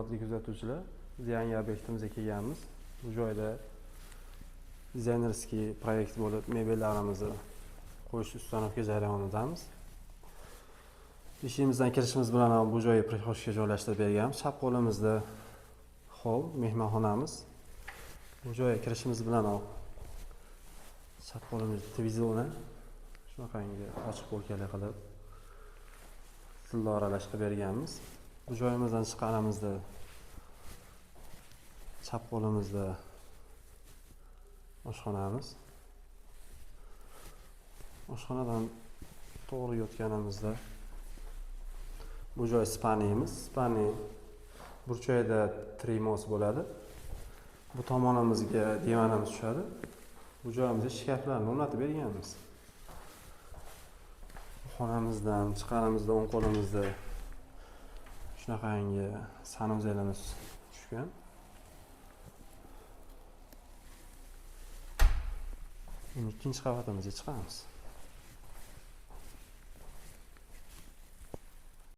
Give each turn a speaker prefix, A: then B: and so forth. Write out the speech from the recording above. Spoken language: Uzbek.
A: hurmatli kuzatuvchilar, biz yangi obyektimizga kelganmiz. Bu joyda dizaynerskiy proyekt bo'lib, mebellarimizni qo'yish uстановка jarayonidamiz. Ishimizdan kirishimiz bilan ham bu joyga prixodga joylashtirib berganmiz. Chap qo'limizda hol, mehmonxonamiz. Bu joyga kirishimiz bilan ham chap qo'limizda televizorni shunaqangi ochiq bo'lkali qilib tilla aralash qilib berganmiz. Bu joyimizdan chiqqanimizda chap qo'limizda oshxonamiz. Oshxonadan to'g'ri yotganimizda bu joy spaniyimiz. Spaniy burchagida tremos bo'ladi. Bu tomonimizga divanimiz tushadi. Bu joyimizga shkaflarni o'rnatib berganmiz. Xonamizdan chiqqanimizda o'ng qo'limizda shunaqangi sanuzelimiz tushgan. Ikkinchi qavatimizga chiqamiz.